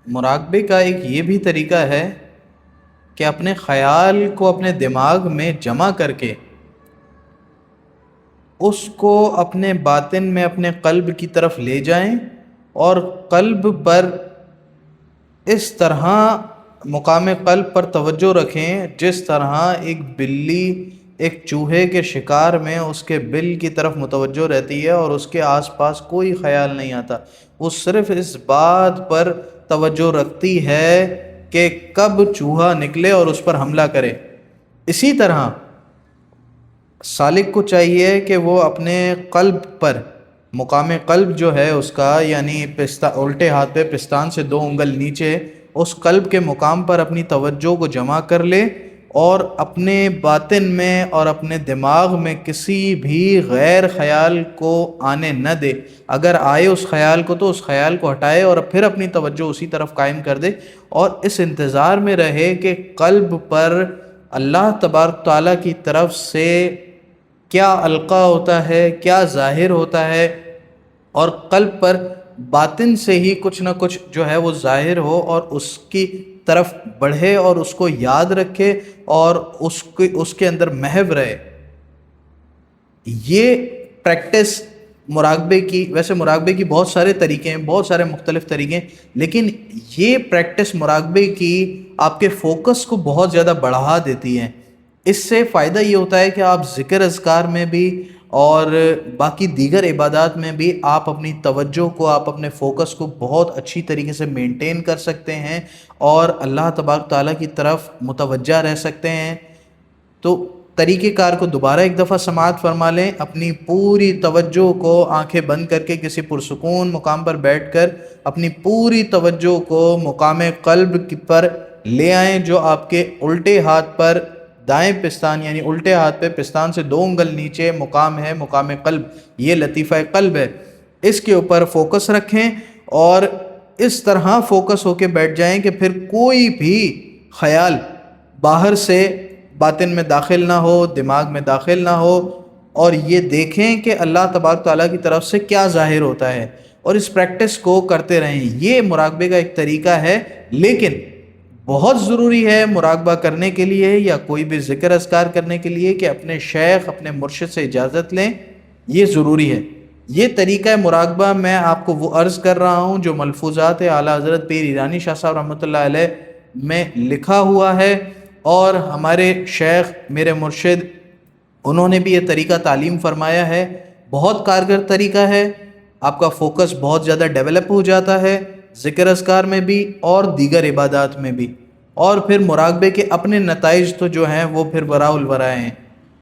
مراقبے کا ایک یہ بھی طریقہ ہے کہ اپنے خیال کو اپنے دماغ میں جمع کر کے اس کو اپنے باطن میں اپنے قلب کی طرف لے جائیں اور قلب پر اس طرح مقام قلب پر توجہ رکھیں جس طرح ایک بلی ایک چوہے کے شکار میں اس کے بل کی طرف متوجہ رہتی ہے اور اس کے آس پاس کوئی خیال نہیں آتا، وہ صرف اس بات پر توجہ رکھتی ہے کہ کب چوہا نکلے اور اس پر حملہ کرے۔ اسی طرح سالک کو چاہیے کہ وہ اپنے قلب پر مقام قلب جو ہے اس کا، یعنی الٹے ہاتھ پہ پستان سے 2 انگل نیچے، اس قلب کے مقام پر اپنی توجہ کو جمع کر لے اور اپنے باطن میں اور اپنے دماغ میں کسی بھی غیر خیال کو آنے نہ دے۔ اگر آئے اس خیال کو تو اس خیال کو ہٹائے اور پھر اپنی توجہ اسی طرف قائم کر دے، اور اس انتظار میں رہے کہ قلب پر اللہ تبارک تعالیٰ کی طرف سے کیا القا ہوتا ہے، کیا ظاہر ہوتا ہے، اور قلب پر باطن سے ہی کچھ نہ کچھ جو ہے وہ ظاہر ہو اور اس کی طرف بڑھے اور اس کو یاد رکھے اور اس کے اندر محو رہے۔ یہ پریکٹس مراقبے کی، ویسے مراقبے کی بہت سارے طریقے ہیں، بہت سارے مختلف طریقے ہیں، لیکن یہ پریکٹس مراقبے کی آپ کے فوکس کو بہت زیادہ بڑھا دیتی ہے۔ اس سے فائدہ یہ ہوتا ہے کہ آپ ذکر اذکار میں بھی اور باقی دیگر عبادات میں بھی آپ اپنی توجہ کو، آپ اپنے فوکس کو بہت اچھی طریقے سے مینٹین کر سکتے ہیں اور اللہ تبارک تعالیٰ کی طرف متوجہ رہ سکتے ہیں۔ تو طریقہ کار کو دوبارہ ایک دفعہ سماعت فرما لیں، اپنی پوری توجہ کو آنکھیں بند کر کے کسی پرسکون مقام پر بیٹھ کر اپنی پوری توجہ کو مقام قلب پر لے آئیں، جو آپ کے الٹے ہاتھ پر دائیں پستان، یعنی الٹے ہاتھ پہ پستان سے 2 انگل نیچے مقام ہے، مقام قلب، یہ لطیفہ قلب ہے، اس کے اوپر فوکس رکھیں اور اس طرح فوکس ہو کے بیٹھ جائیں کہ پھر کوئی بھی خیال باہر سے باطن میں داخل نہ ہو، دماغ میں داخل نہ ہو، اور یہ دیکھیں کہ اللہ تبارک تعالیٰ کی طرف سے کیا ظاہر ہوتا ہے، اور اس پریکٹس کو کرتے رہیں۔ یہ مراقبے کا ایک طریقہ ہے، لیکن بہت ضروری ہے مراقبہ کرنے کے لیے یا کوئی بھی ذکر اذکار کرنے کے لیے کہ اپنے شیخ، اپنے مرشد سے اجازت لیں، یہ ضروری ہے۔ یہ طریقہ مراقبہ میں آپ کو وہ عرض کر رہا ہوں جو ملفوظات اعلیٰ حضرت پیر ایرانی شاہ صاحب رحمۃ اللہ علیہ میں لکھا ہوا ہے، اور ہمارے شیخ میرے مرشد انہوں نے بھی یہ طریقہ تعلیم فرمایا ہے۔ بہت کارگر طریقہ ہے، آپ کا فوکس بہت زیادہ ڈیولپ ہو جاتا ہے ذکر اذکار میں بھی اور دیگر عبادات میں بھی، اور پھر مراقبے کے اپنے نتائج تو جو ہیں وہ پھر براء البراء ہیں۔